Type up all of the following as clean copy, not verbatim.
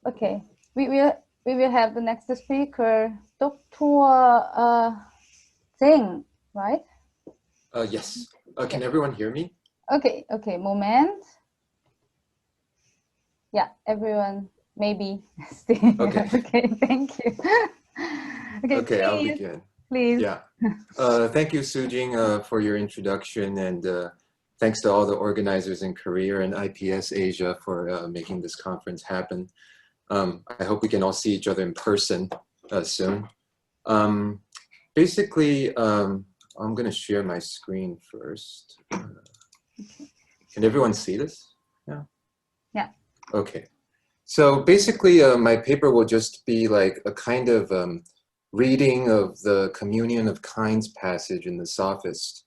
Okay, we will have the next speaker, Dr. Jeng, right? Yes. Can everyone hear me? Okay, moment. Yeah, everyone maybe still. Okay. Okay, thank you. Okay, Okay, I'll please, begin. please. Yeah. Thank you, Soojin, for your introduction, and thanks to all the organizers in Korea and IPS Asia for making this conference happen. I hope we can all see each other in person soon. Basically, I'm going to share my screen first. Can everyone see this? Yeah. Yeah. Okay. So basically, my paper will just be like a kind of reading of the communion of kinds passage in the Sophist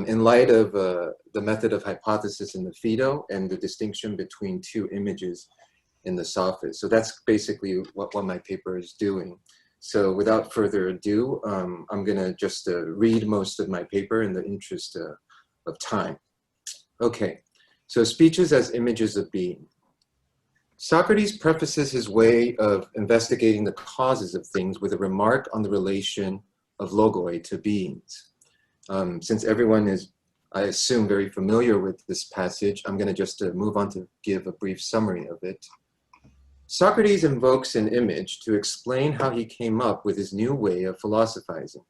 in light of the method of hypothesis in the Phaedo and the distinction between two images in the Sophist. So that's basically what my paper is doing. So without further ado, I'm going to just read most of my paper in the interest of time. Okay, so speeches as images of being. Socrates prefaces his way of investigating the causes of things with a remark on the relation of logoi to beings. Since everyone is, I assume, very familiar with this passage, I'm going to just move on to give a brief summary of it. Socrates invokes an image to explain how he came up with his new way of philosophizing.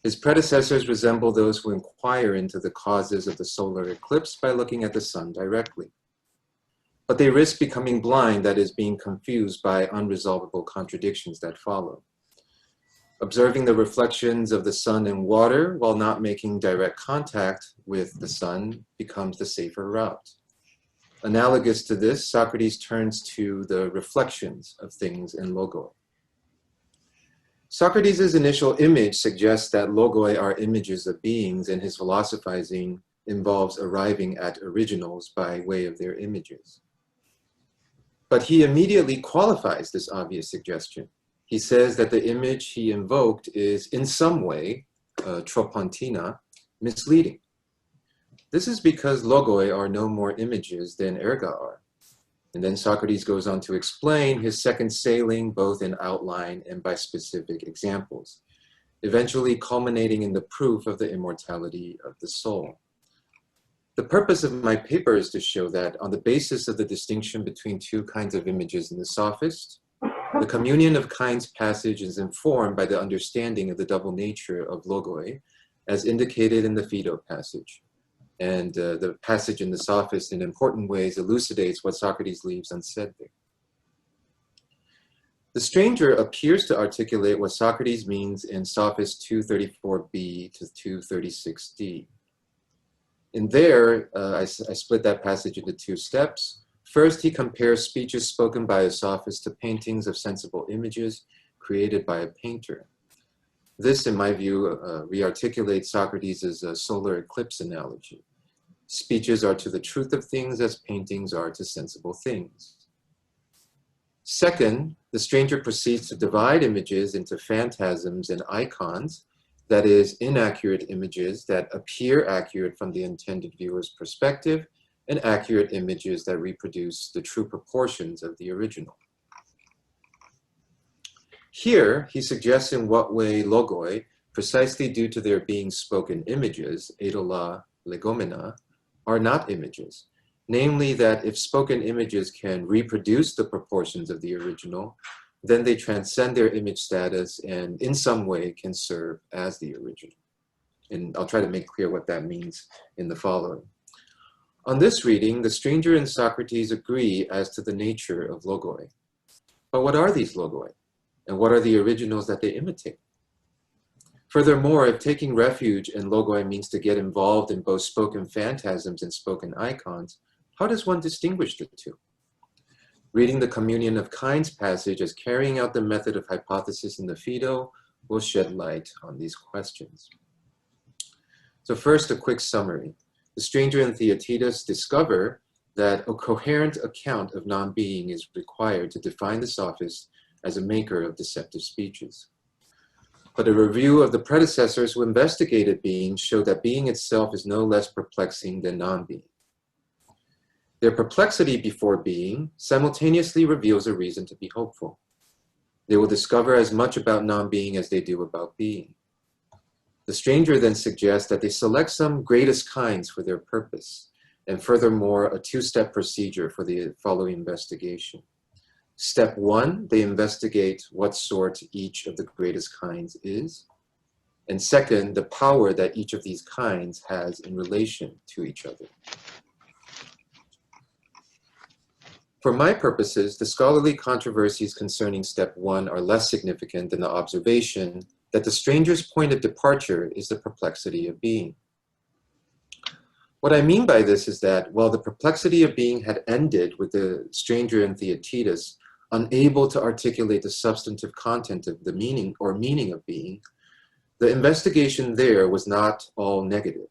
His predecessors resemble those who inquire into the causes of the solar eclipse by looking at the sun directly. But they risk becoming blind, that is, being confused by unresolvable contradictions that follow. Observing the reflections of the sun in water while not making direct contact with the sun becomes the safer route. Analogous to this, Socrates turns to the reflections of things in logoi. Socrates' initial image suggests that logoi are images of beings, and his philosophizing involves arriving at originals by way of their images. But he immediately qualifies this obvious suggestion. He says that the image he invoked is in some way, tropontina, misleading. This is because logoi are no more images than erga are. And then Socrates goes on to explain his second sailing both in outline and by specific examples, eventually culminating in the proof of the immortality of the soul. The purpose of my paper is to show that on the basis of the distinction between two kinds of images in the Sophist, the communion of kinds passage is informed by the understanding of the double nature of logoi, as indicated in the Phaedo passage. And the passage in the Sophist in important ways elucidates what Socrates leaves unsaid there. The stranger appears to articulate what Socrates means in Sophist 254b to 256d. In there, I split that passage into two steps. First, he compares speeches spoken by a sophist to paintings of sensible images created by a painter. This, in my view, re-articulates Socrates' solar eclipse analogy. Speeches are to the truth of things as paintings are to sensible things. Second, the stranger proceeds to divide images into phantasms and icons, that is, inaccurate images that appear accurate from the intended viewer's perspective, and accurate images that reproduce the true proportions of the original. Here, he suggests in what way logoi, precisely due to their being spoken images, eidola legomena, are not images. Namely, that if spoken images can reproduce the proportions of the original, then they transcend their image status and in some way can serve as the original. And I'll try to make clear what that means in the following. On this reading, the stranger and Socrates agree as to the nature of logoi. But what are these logoi? And what are the originals that they imitate? Furthermore, if taking refuge in logoi means to get involved in both spoken phantasms and spoken icons, how does one distinguish the two? Reading the communion of kinds passage as carrying out the method of hypothesis in the Phaedo will shed light on these questions. So first, a quick summary. The stranger and Theaetetus discover that a coherent account of non-being is required to define the sophist as a maker of deceptive speeches. But a review of the predecessors who investigated being showed that being itself is no less perplexing than non-being. Their perplexity before being simultaneously reveals a reason to be hopeful. They will discover as much about non-being as they do about being. The stranger then suggests that they select some greatest kinds for their purpose, and furthermore, a two-step procedure for the following investigation. Step 1, they investigate what sort each of the greatest kinds is. And second, the power that each of these kinds has in relation to each other. For my purposes, the scholarly controversies concerning step 1 are less significant than the observation that the stranger's point of departure is the perplexity of being. What I mean by this is that while the perplexity of being had ended with the stranger in Theaetetus unable to articulate the substantive content of the meaning of being, the investigation there was not all negative.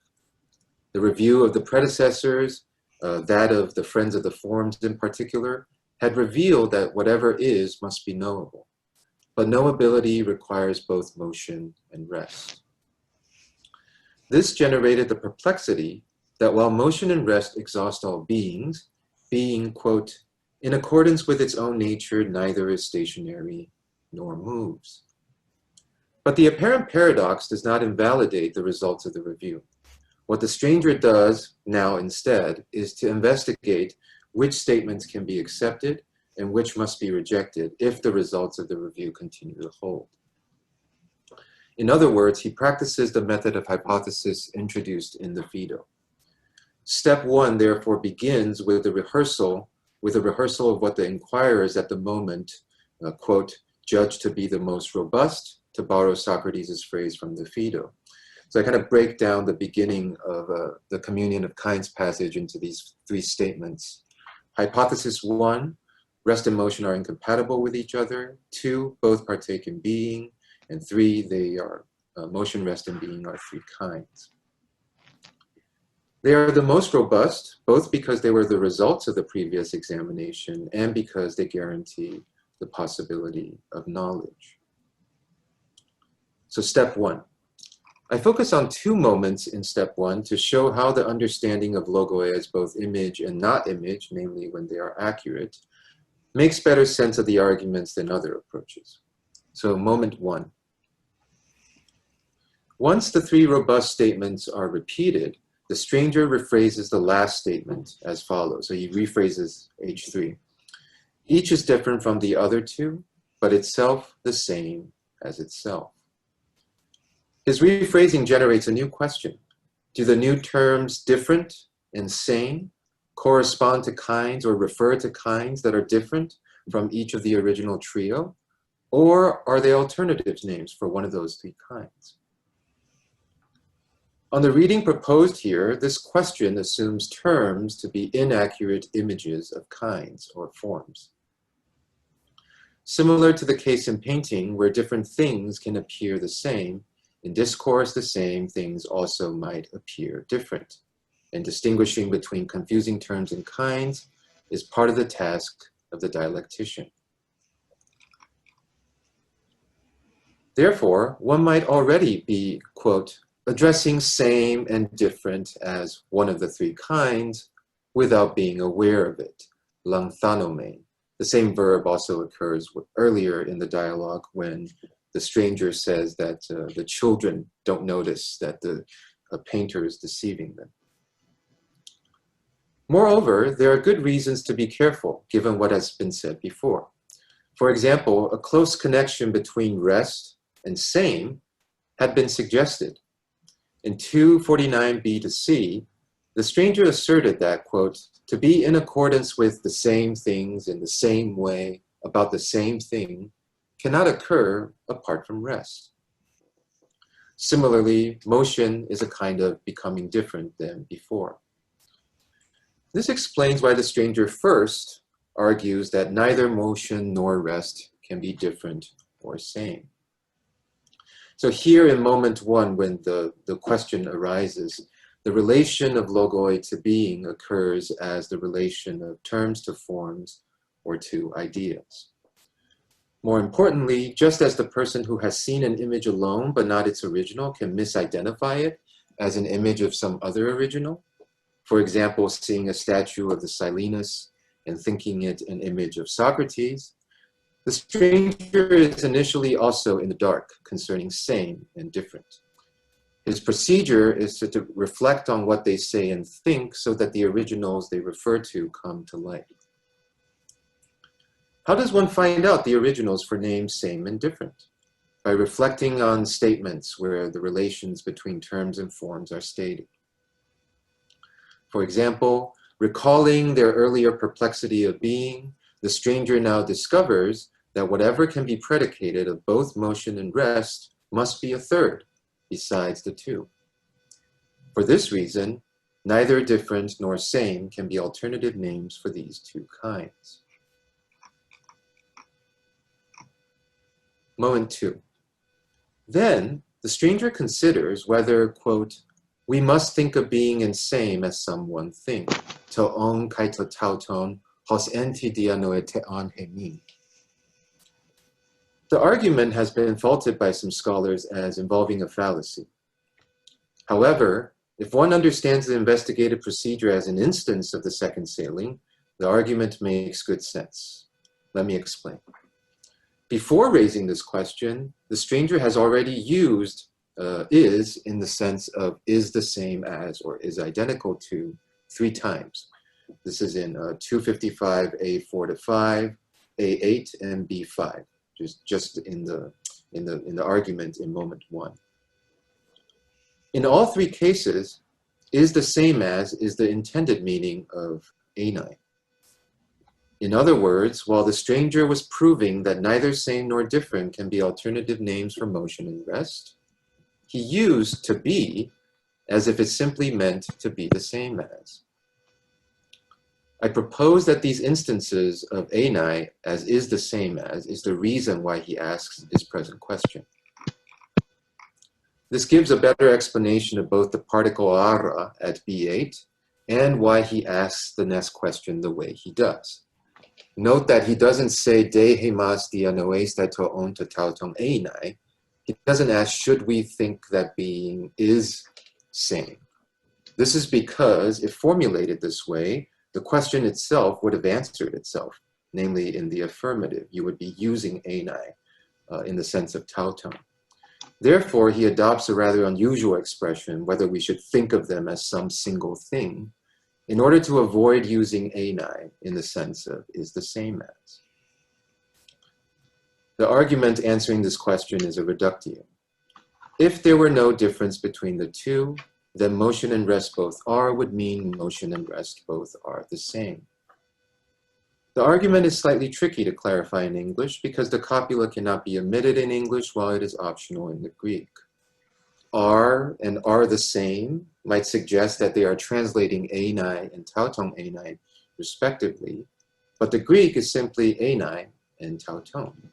The review of the predecessors, that of the Friends of the Forms in particular, had revealed that whatever is must be knowable. But knowability requires both motion and rest. This generated the perplexity that while motion and rest exhaust all beings, being, quote, in accordance with its own nature, neither is stationary nor moves. But the apparent paradox does not invalidate the results of the review. What the stranger does now instead is to investigate which statements can be accepted and which must be rejected if the results of the review continue to hold. In other words, he practices the method of hypothesis introduced in the Phaedo. Step 1, therefore, begins with a rehearsal of what the inquirers at the moment, quote, judge to be the most robust, to borrow Socrates' phrase from the Phaedo. So I kind of break down the beginning of the communion of kinds passage into these three statements. Hypothesis 1, rest and motion are incompatible with each other. 2, both partake in being. And 3, they are motion, rest, and being are three kinds. They are the most robust, both because they were the results of the previous examination and because they guarantee the possibility of knowledge. So step 1. I focus on two moments in step 1 to show how the understanding of logoi as both image and not image, namely when they are accurate, makes better sense of the arguments than other approaches. So moment 1. Once the three robust statements are repeated, the stranger rephrases the last statement as follows. So he rephrases H3. Each is different from the other two, but itself the same as itself. His rephrasing generates a new question. Do the new terms different and same correspond to kinds or refer to kinds that are different from each of the original trio? Or are they alternative names for one of those three kinds? On the reading proposed here, this question assumes terms to be inaccurate images of kinds or forms. Similar to the case in painting, where different things can appear the same, in discourse the same things also might appear different. And distinguishing between confusing terms and kinds is part of the task of the dialectician. Therefore, one might already be, quote, addressing same and different as one of the three kinds without being aware of it, lanthanome. The same verb also occurs earlier in the dialogue when the stranger says that the children don't notice that the painter is deceiving them. Moreover, there are good reasons to be careful given what has been said before. For example, a close connection between rest and same had been suggested. In 249b to c, the stranger asserted that, quote, to be in accordance with the same things in the same way about the same thing cannot occur apart from rest. Similarly, motion is a kind of becoming different than before. This explains why the stranger first argues that neither motion nor rest can be different or same. So here in moment 1, when the question arises, the relation of logoi to being occurs as the relation of terms to forms or to ideas. More importantly, just as the person who has seen an image alone but not its original can misidentify it as an image of some other original, For example, seeing a statue of the Silenus and thinking it an image of Socrates, the stranger is initially also in the dark concerning same and different. His procedure is to reflect on what they say and think so that the originals they refer to come to light. How does one find out the originals for names same and different? By reflecting on statements where the relations between terms and forms are stated. For example, recalling their earlier perplexity of being, the stranger now discovers that whatever can be predicated of both motion and rest must be a third, besides the two. For this reason, neither different nor same can be alternative names for these two kinds. Moment 2. Then, the stranger considers whether, quote, we must think of being and same as some one thing. To on kaito tauton, hos enti dianoe te an hemi. The argument has been faulted by some scholars as involving a fallacy. However, if one understands the investigative procedure as an instance of the second sailing, the argument makes good sense. Let me explain. Before raising this question, the stranger has already used is in the sense of is the same as or is identical to 3 times. This is in 255a4-5, a8, and b5. Just in the argument in moment 1. In all 3 cases, is the same as is the intended meaning of a9. In other words, while the stranger was proving that neither same nor different can be alternative names for motion and rest, he used to be as if it simply meant to be the same as. I propose that these instances of enai as is the same as is the reason why he asks his present question. This gives a better explanation of both the particle ara at B8 and why he asks the next question the way he does. Note that he doesn't say de hemas dianoesta to on to tautong enai. He doesn't ask should we think that being is same. This is because if formulated this way, the question itself would have answered itself, namely in the affirmative. You would be using enai in the sense of tautong. Therefore, he adopts a rather unusual expression, whether we should think of them as some single thing, in order to avoid using enai in the sense of is the same as. The argument answering this question is a reductio. If there were no difference between the two, then motion and rest both are would mean motion and rest both are the same. The argument is slightly tricky to clarify in English because the copula cannot be omitted in English while it is optional in the Greek. Are and are the same might suggest that they are translating enai and tautong enai respectively, but the Greek is simply enai and tautong.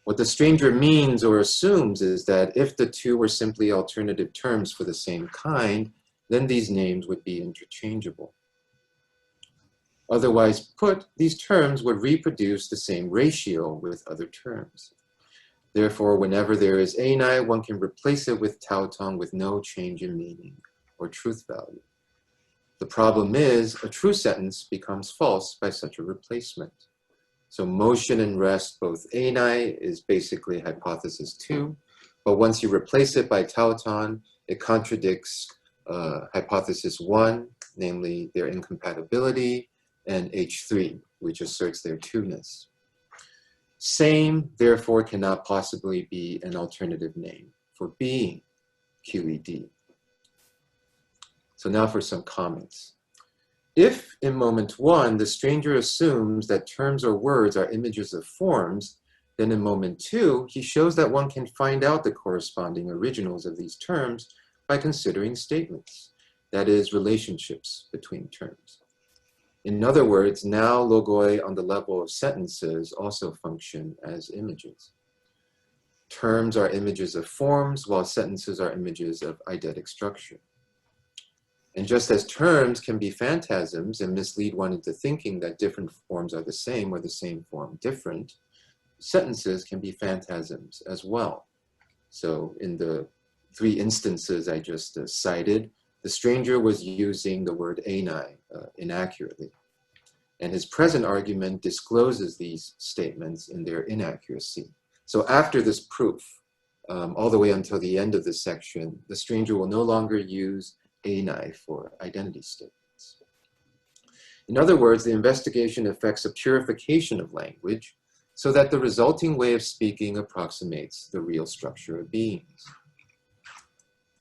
What the stranger means or assumes is that if the two were simply alternative terms for the same kind, then these names would be interchangeable. Otherwise put, these terms would reproduce the same ratio with other terms. Therefore, whenever there is enai, one can replace it with tautong with no change in meaning or truth value. The problem is, a true sentence becomes false by such a replacement. So motion and rest, both enai, is basically hypothesis 2, but once you replace it by tautong, it contradicts hypothesis 1, namely their incompatibility, and H3, which asserts their two-ness. Same, therefore, cannot possibly be an alternative name for being, QED. So now for some comments. If, in moment 1, the stranger assumes that terms or words are images of forms, then in moment 2, he shows that one can find out the corresponding originals of these terms by considering statements, that is, relationships between terms. In other words, now logoi on the level of sentences also function as images. Terms are images of forms, while sentences are images of eidetic structure. And just as terms can be phantasms and mislead one into thinking that different forms are the same or the same form different, sentences can be phantasms as well. So in the 3 instances I just cited, the stranger was using the word anai inaccurately. And his present argument discloses these statements in their inaccuracy. So after this proof, all the way until the end of this section, the stranger will no longer use anai for identity statements. In other words, the investigation affects a purification of language so that the resulting way of speaking approximates the real structure of beings.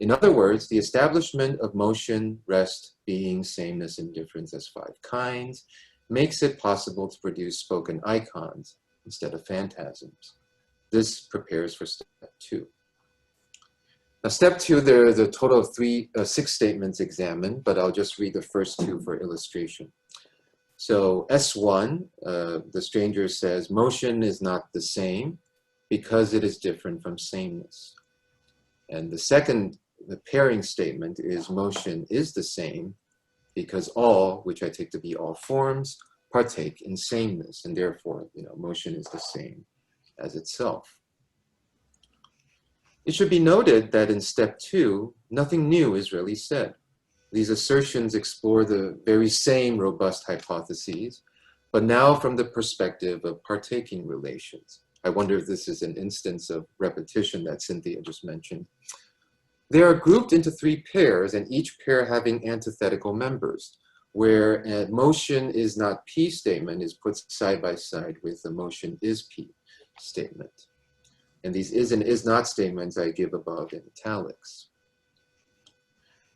In other words, the establishment of motion, rest, being, sameness, and difference as 5 kinds makes it possible to produce spoken icons instead of phantasms. This prepares for step 2. Now, step 2, there is a total of 6 statements examined, but I'll just read the first 2 for illustration. So S1, the stranger says, motion is not the same because it is different from sameness. And the second, the pairing statement is motion is the same because all, which I take to be all forms, partake in sameness, and therefore, motion is the same as itself. It should be noted that in step 2, nothing new is really said. These assertions explore the very same robust hypotheses, but now from the perspective of partaking relations. I wonder if this is an instance of repetition that Cynthia just mentioned. They are grouped into 3 pairs, and each pair having antithetical members, where a motion is not P statement is put side by side with the motion is P statement. And these is and is not statements I give above in italics.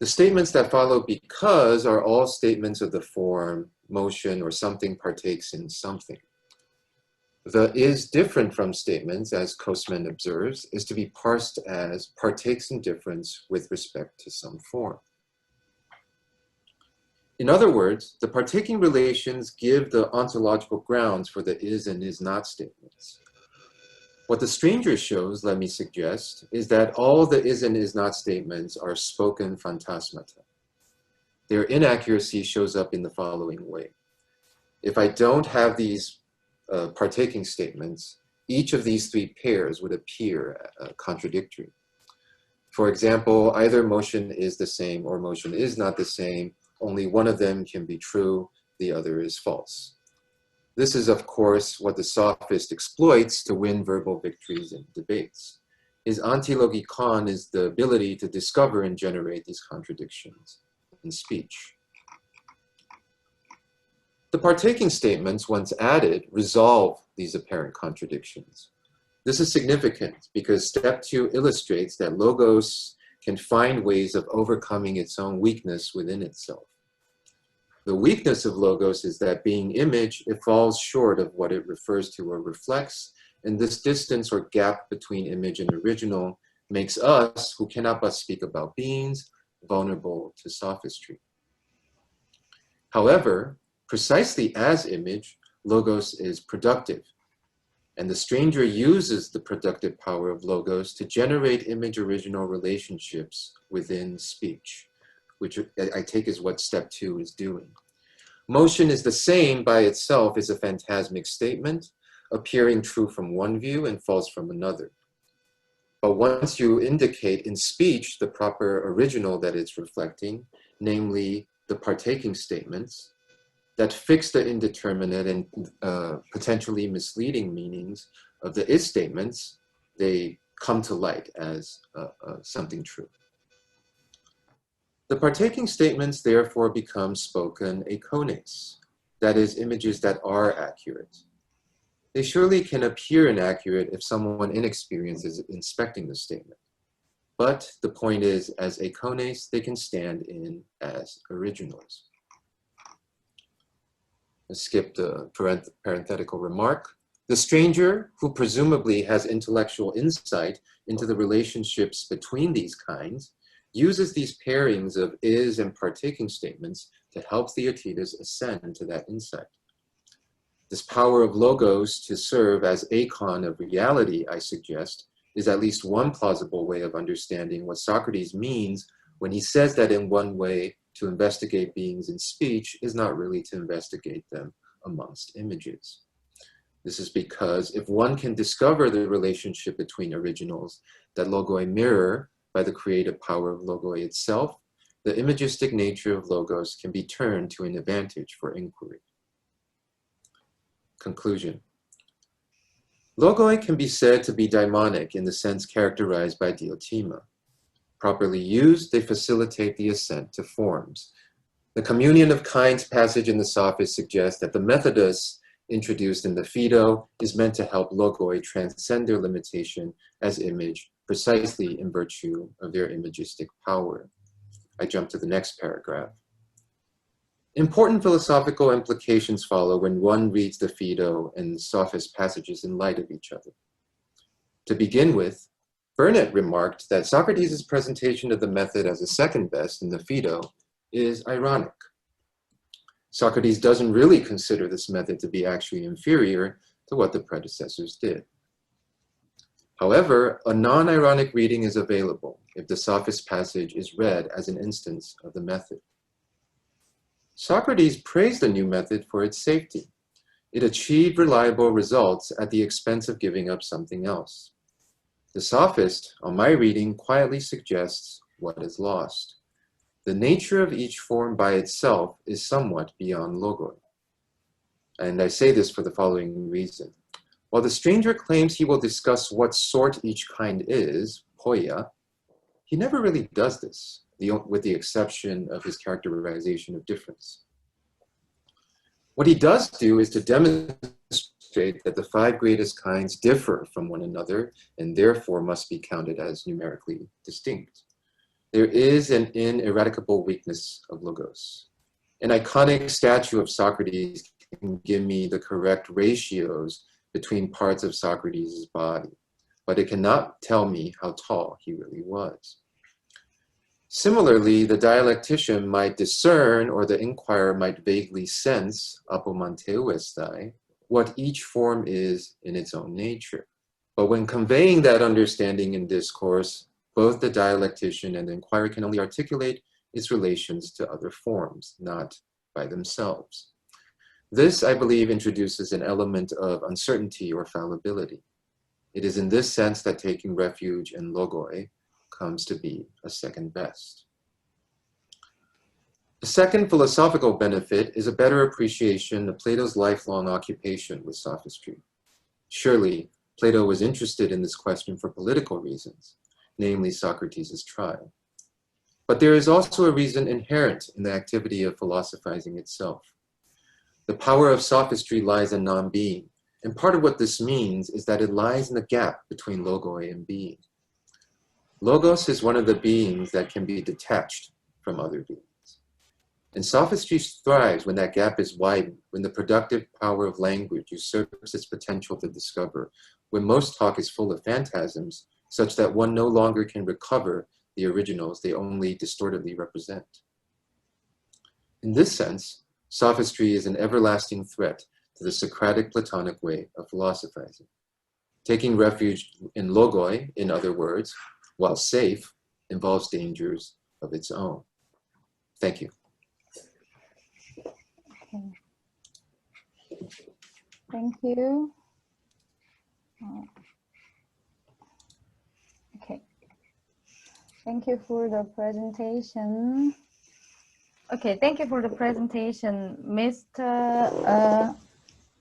The statements that follow because are all statements of the form motion or something partakes in something. The is different from statements, as Kosman observes, is to be parsed as partakes in difference with respect to some form. In other words, the partaking relations give the ontological grounds for the is and is not statements. What the stranger shows, let me suggest, is that all the is and is not statements are spoken phantasmata. Their inaccuracy shows up in the following way. If I don't have these partaking statements, each of these 3 pairs would appear contradictory. For example, either motion is the same or motion is not the same. Only one of them can be true, the other is false. This is, of course, what the sophist exploits to win verbal victories in debates. His antilogikon is the ability to discover and generate these contradictions in speech. The partaking statements, once added, resolve these apparent contradictions. This is significant because step 2 illustrates that logos can find ways of overcoming its own weakness within itself. The weakness of logos is that being image, it falls short of what it refers to or reflects, and this distance or gap between image and original makes us, who cannot but speak about beings, vulnerable to sophistry. However, precisely as image, logos is productive, and the stranger uses the productive power of logos to generate image-original relationships within speech, which I take as what step 2 is doing. Motion is the same by itself as a phantasmic statement, appearing true from one view and false from another. But once you indicate in speech the proper original that it's reflecting, namely the partaking statements, that fix the indeterminate and potentially misleading meanings of the is statements, they come to light as something true. The partaking statements therefore become spoken eikones, that is, images that are accurate. They surely can appear inaccurate if someone inexperienced is inspecting the statement. But the point is, as eikones, they can stand in as originals. I skipped a parenthetical remark. The stranger, who presumably has intellectual insight into the relationships between these kinds, uses these pairings of is and partaking statements to help Theaetetus ascend to that insight. This power of logos to serve as eikon of reality, I suggest, is at least one plausible way of understanding what Socrates means when he says that in one way to investigate beings in speech is not really to investigate them amongst images. This is because if one can discover the relationship between originals that logoi mirror by the creative power of logoi itself, the imagistic nature of logos can be turned to an advantage for inquiry. Conclusion. Logoi can be said to be daimonic in the sense characterized by diotima. Properly used, they facilitate the ascent to forms. The communion of kinds passage in the Sophist suggests that the methodus introduced in the Phaedo is meant to help logoi transcend their limitation as image precisely in virtue of their imagistic power. I jump to the next paragraph. Important philosophical implications follow when one reads the Phaedo and Sophist passages in light of each other. To begin with, Burnet remarked that Socrates' presentation of the method as a second best in the Phaedo is ironic. Socrates doesn't really consider this method to be actually inferior to what the predecessors did. However, a non-ironic reading is available if the Sophist passage is read as an instance of the method. Socrates praised the new method for its safety. It achieved reliable results at the expense of giving up something else. The Sophist, on my reading, quietly suggests what is lost. The nature of each form by itself is somewhat beyond logoi. And I say this for the following reason. While the stranger claims he will discuss what sort each kind is, poia, he never really does this, with the exception of his characterization of difference. What he does do is to demonstrate that the five greatest kinds differ from one another and therefore must be counted as numerically distinct. There is an ineradicable weakness of logos. An iconic statue of Socrates can give me the correct ratios between parts of Socrates' body, but it cannot tell me how tall he really was. Similarly, the dialectician might discern, or the inquirer might vaguely sense, apomanteuestai, what each form is in its own nature. But when conveying that understanding in discourse, both the dialectician and the inquirer can only articulate its relations to other forms, not by themselves. This, I believe, introduces an element of uncertainty or fallibility. It is in this sense that taking refuge in logoi comes to be a second best. The second philosophical benefit is a better appreciation of Plato's lifelong occupation with sophistry. Surely, Plato was interested in this question for political reasons, namely Socrates' trial. But there is also a reason inherent in the activity of philosophizing itself. The power of sophistry lies in non-being, and part of what this means is that it lies in the gap between logoi and being. Logos is one of the beings that can be detached from other beings. And sophistry thrives when that gap is widened, when the productive power of language usurps its potential to discover, when most talk is full of phantasms, such that one no longer can recover the originals they only distortedly represent. In this sense, sophistry is an everlasting threat to the Socratic Platonic way of philosophizing. Taking refuge in logoi, in other words, while safe, involves dangers of its own. Thank you. Okay. Thank you. Okay. Thank you for the presentation. Okay, thank you for the presentation. Mr.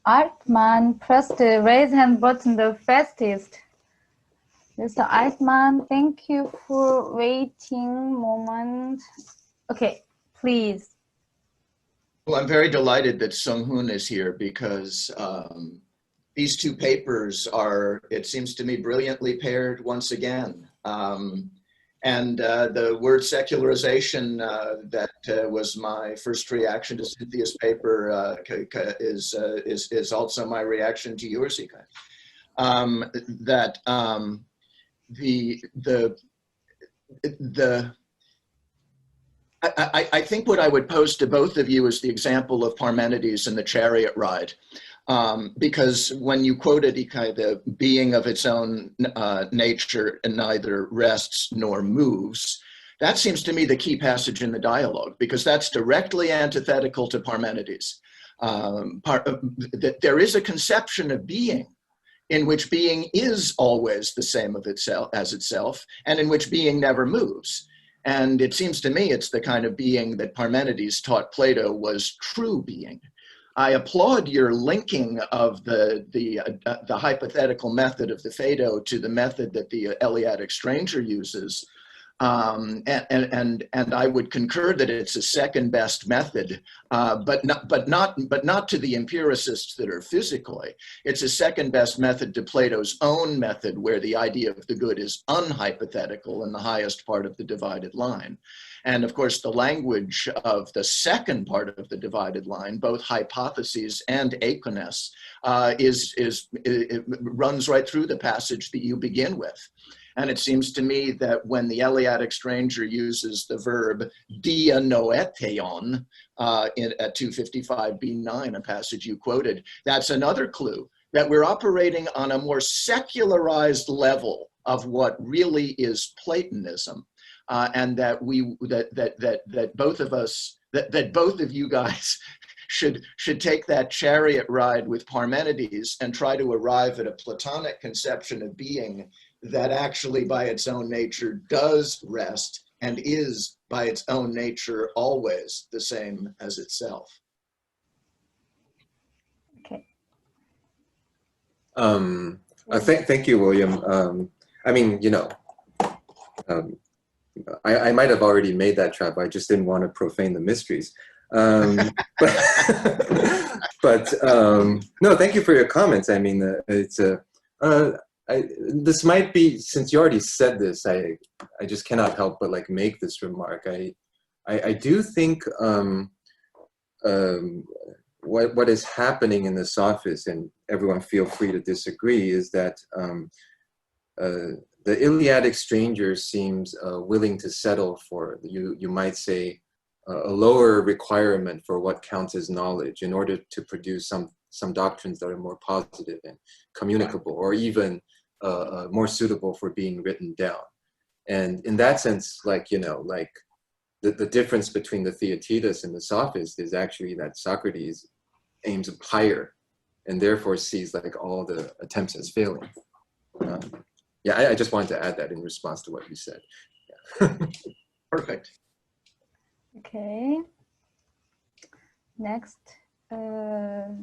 Altman pressed the raise hand button the fastest. Mr. Altman, thank you for waiting moment. Okay, please. Well, I'm very delighted that Sung-hoon is here because these two papers are, it seems to me, brilliantly paired once again. The word secularization that was my first reaction to Cynthia's paper is also my reaction to yours, Ika. I think what I would pose to both of you is the example of Parmenides and the chariot ride. Because when you quoted Ikai, the being of its own nature and neither rests nor moves, that seems to me the key passage in the dialogue, because that's directly antithetical to Parmenides. There is a conception of being in which being is always the same of itself as itself, and in which being never moves. And it seems to me it's the kind of being that Parmenides taught Plato was true being. I applaud your linking of the hypothetical method of the Phaedo to the method that the Eleatic stranger uses. And I would concur that it's a second best method, but not to the empiricists that are physically. It's a second best method to Plato's own method, where the idea of the good is unhypothetical in the highest part of the divided line. And of course, the language of the second part of the divided line, both hypotheses and aikones, it runs right through the passage that you begin with. And it seems to me that when the Eleatic stranger uses the verb dianoeteon at 255b9, a passage you quoted, that's another clue that we're operating on a more secularized level of what really is Platonism, and that both of you guys should take that chariot ride with Parmenides and try to arrive at a Platonic conception of being that actually by its own nature does rest and is by its own nature always the same as itself. Okay. Thank you, William. I mean, you know, I might have already made that trap. I just didn't want to profane the mysteries. But no, thank you for your comments. I mean, it's a, this might be, since you already said this, I just cannot help but like make this remark. I do think what is happening in the Sophists, and everyone feel free to disagree, is that the Eleatic stranger seems willing to settle for, you might say, a lower requirement for what counts as knowledge in order to produce some doctrines that are more positive and communicable, or even more suitable for being written down. And in that sense, like, you know, like the difference between the Theaetetus and the Sophist is actually that Socrates aims up higher and therefore sees like all the attempts as failing. Yeah, I just wanted to add that in response to what you said. Yeah. Perfect. Okay. Next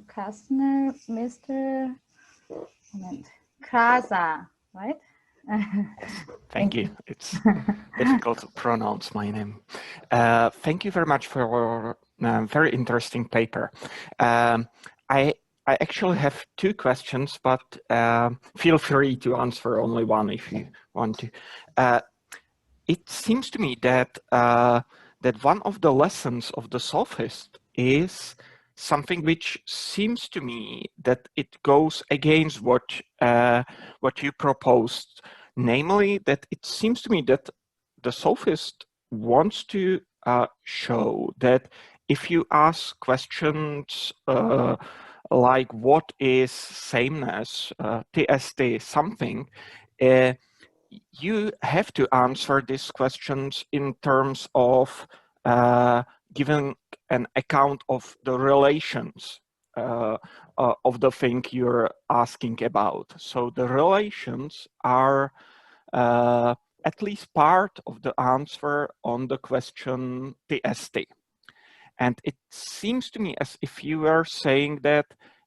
customer, Mr. Krasa, right? Thank you. It's difficult to pronounce my name. Thank you very much for a very interesting paper. I actually have two questions, but feel free to answer only one if you want to. It seems to me that that one of the lessons of the Sophist is something which seems to me that it goes against what you proposed, namely that it seems to me that the Sophist wants to show that if you ask questions like what is sameness, TST something, you have to answer these questions in terms of giving an account of the relations of the thing you're asking about. So the relations are at least part of the answer on the question TST. And it seems to me as if you were saying that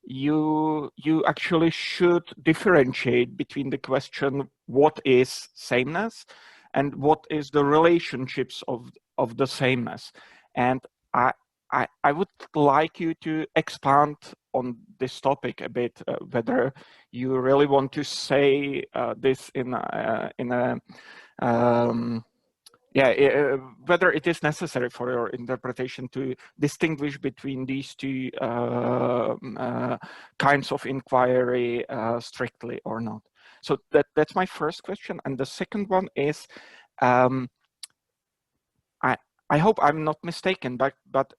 you actually should differentiate between the question what is sameness and what is the relationships of the sameness. And I would like you to expand on this topic a bit, whether you really want to say this in a whether it is necessary for your interpretation to distinguish between these two kinds of inquiry strictly or not. So that's my first question. And the second one is, I hope I'm not mistaken, but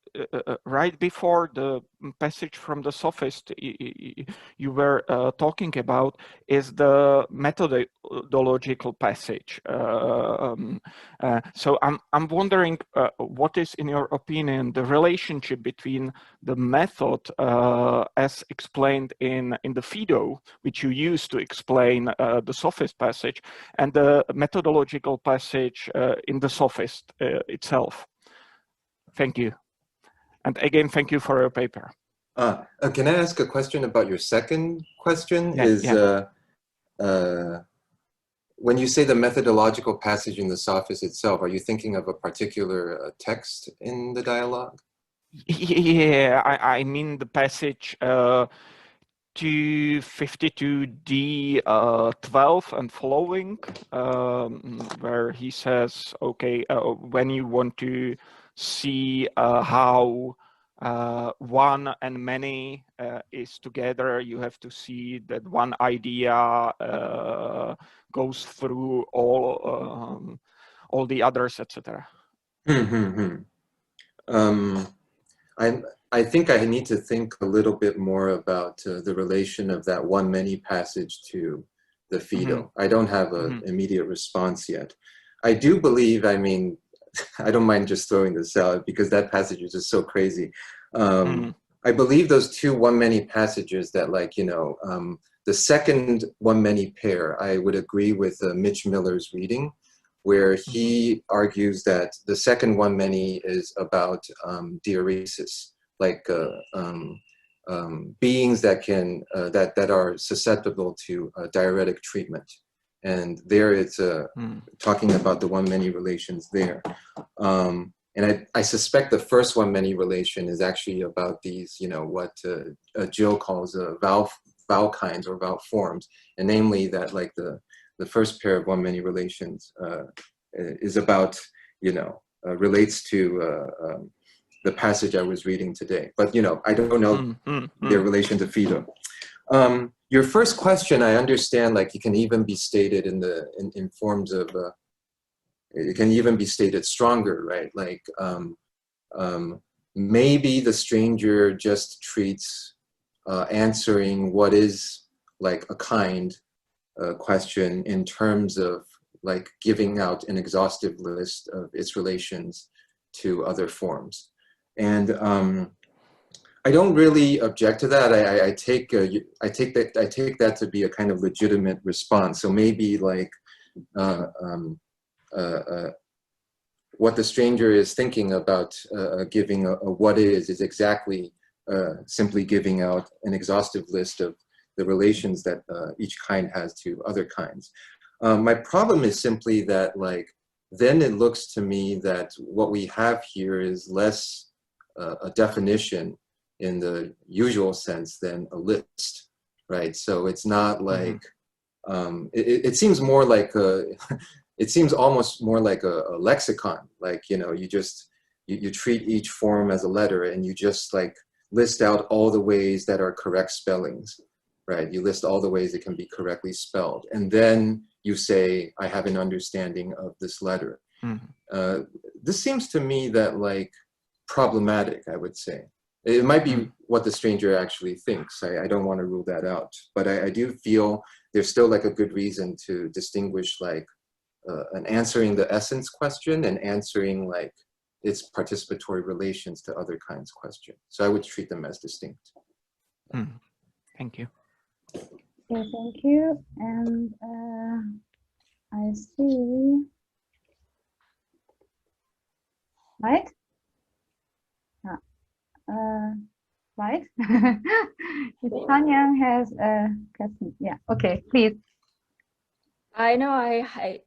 right before the passage from the Sophist you were talking about is the methodological passage. So I'm wondering what is, in your opinion, the relationship between the method as explained in the Phaedo, which you use to explain the Sophist passage, and the methodological passage in the Sophist itself. Thank you. And again, thank you for your paper. Can I ask a question about your second question? When you say the methodological passage in the Sophist itself, are you thinking of a particular text in the dialogue? Yeah, I mean the passage 252d12 and following, where he says, okay, when you want to see how one and many is together, you have to see that one idea goes through all the others, etc. I think I need to think a little bit more about the relation of that one-many passage to the Phaedo. I don't have an immediate response yet. I do believe, I mean, I don't mind just throwing this out because that passage is just so crazy. I believe those two one-many passages that, like, you know, the second one-many pair, I would agree with Mitch Miller's reading, where he argues that the second one-many is about diuresis, like beings that can that are susceptible to diuretic treatment, and there it's talking about the one-many relations there. And I suspect the first one-many relation is actually about these, you know, what Jill calls vowel kinds or vowel forms, and namely that, like, the first pair of one-many relations is about, you know, relates to the passage I was reading today. But, you know, I don't know their relation to Phaedo. Your first question, I understand, like, it can even be stated in forms of, it can even be stated stronger, right? Like, maybe the stranger just treats answering what is like a kind question in terms of, like, giving out an exhaustive list of its relations to other forms. And I don't really object to that. I take that to be a kind of legitimate response. So maybe, like, what the stranger is thinking about giving a what is exactly simply giving out an exhaustive list of the relations that each kind has to other kinds. My problem is simply that, like, then it looks to me that what we have here is less a definition in the usual sense than a list, right? So it's not like, it seems more like it seems almost more like a lexicon. Like, you know, you just, you treat each form as a letter and you just, like, list out all the ways that are correct spellings, right? You list all the ways it can be correctly spelled. And then you say, I have an understanding of this letter. This seems to me that, like, problematic, I would say. It might be what the stranger actually thinks. I don't want to rule that out. But I do feel there's still, like, a good reason to distinguish, like, an answering the essence question and answering, like, its participatory relations to other kinds question. So I would treat them as distinct. Thank you. Okay, thank you. And I see. Right? Right? If Tanya has a question. Yeah, okay, please. I know I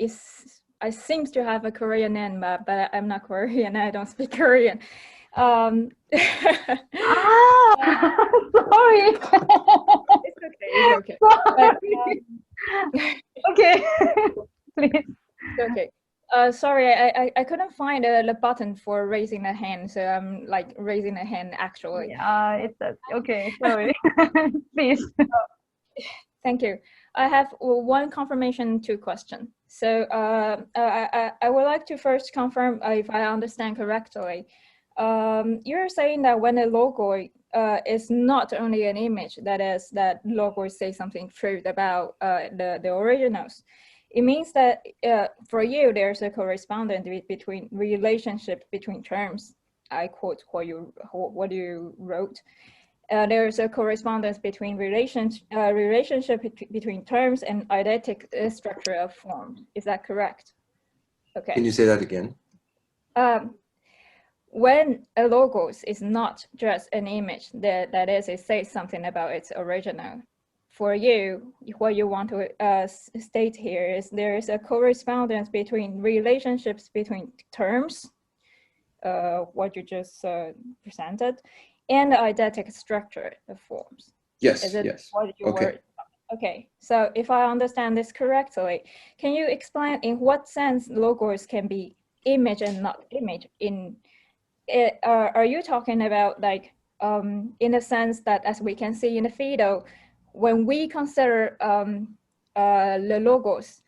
seem to have a Korean name, but I'm not Korean. I don't speak Korean. Sorry. It's okay. Okay, please. Okay. Sorry, I couldn't find the button for raising a hand, so I'm, like, raising a hand actually. Yeah, it's okay. Sorry. Please. Thank you. I have one confirmation, two questions. So I would like to first confirm if I understand correctly. You're saying that when a logo is not only an image, that is, that logos say something true about the originals. It means that for you, there's a correspondence between relationship between terms. I quote what you wrote. There's a correspondence between relationship between terms and eidetic structure of form. Is that correct? Okay. Can you say that again? When a logos is not just an image, that is, it says something about its original. For you, what you want to state here is there is a correspondence between relationships between terms, what you just presented, and the eidetic structure of forms. Yes, Is it yes. what you Okay. were? Okay, so if I understand this correctly, can you explain in what sense logos can be image and not image? Are you talking about like in a sense that, as we can see in the Phaedo, when we consider the logos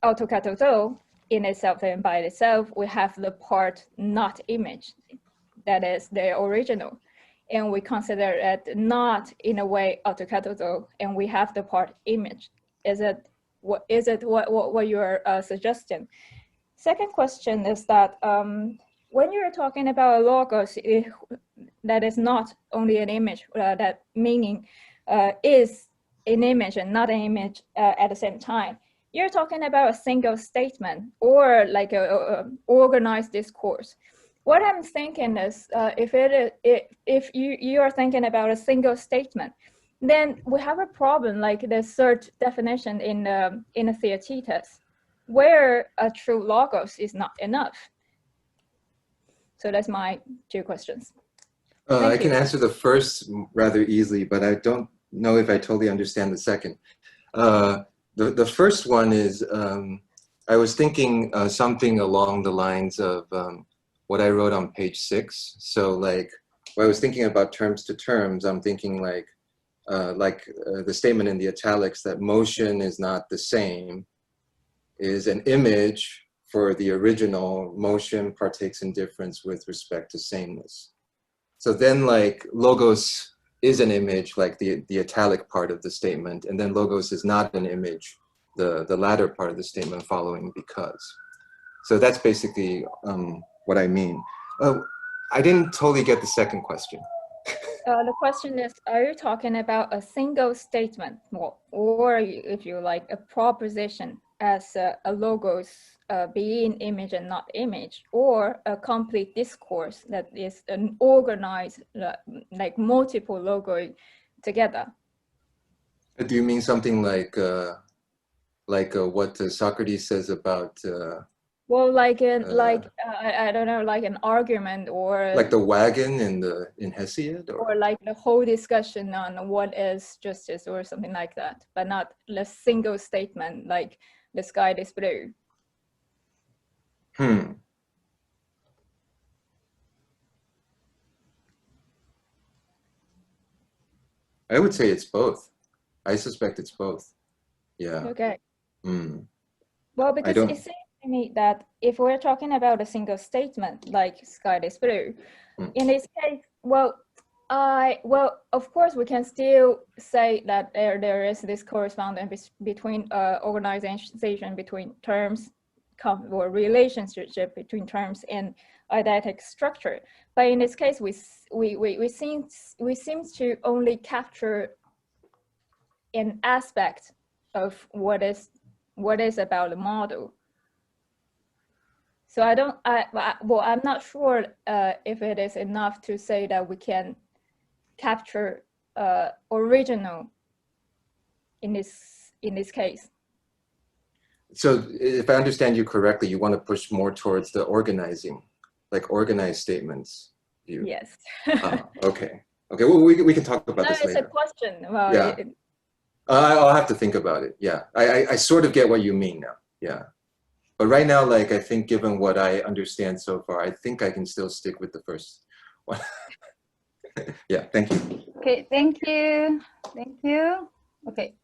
autokatato in itself and by itself, we have the part not image, that is the original, and we consider it not in a way autokatato, and we have the part image. Is it what you are suggesting? Second question is that when you're talking about a logos that is not only an image, that meaning is an image and not an image at the same time, you're talking about a single statement or like a organized discourse. What I'm thinking is, if you are thinking about a single statement, then we have a problem like the third definition in the Theaetetus, where a true logos is not enough. So that's my two questions. I can answer the first rather easily, but I don't know if I totally understand the second. The first one is, I was thinking something along the lines of what I wrote on page 6. So like, when I was thinking about terms to terms, I'm thinking like the statement in the italics that motion is not the same is an image for the original. Motion partakes in difference with respect to sameness. So then like logos is an image, like the italic part of the statement, and then logos is not an image, the latter part of the statement following because. So that's basically what I mean. I didn't totally get the second question. The question is, are you talking about a single statement, or if you like, a proposition as a logos being image and not image, or a complete discourse that is an organized, like multiple logo together? Do you mean something like what Socrates says about well, like I don't know, like an argument, or like the wagon in Hesiod, or like the whole discussion on what is justice or something like that, but not a single statement like the sky is blue. I would say it's both. I suspect it's both. Yeah. Okay. Well, because it seems to me that if we're talking about a single statement like sky is blue, in this case, well, of course we can still say that there is this correspondence between organization between terms, or relationship between terms and eidetic structure. But in this case, we seem to only capture an aspect of what is about the model. So I'm not sure if it is enough to say that we can capture original in this case. So if I understand you correctly, you want to push more towards the organizing, like organized statements view. Yes. Okay. Well, we can talk about this later. It's a question. Well, yeah. I'll have to think about it. Yeah. I sort of get what you mean now. Yeah. But right now, like, I think given what I understand so far, I think I can still stick with the first one. Yeah. Thank you. Okay. Thank you. Thank you. Okay.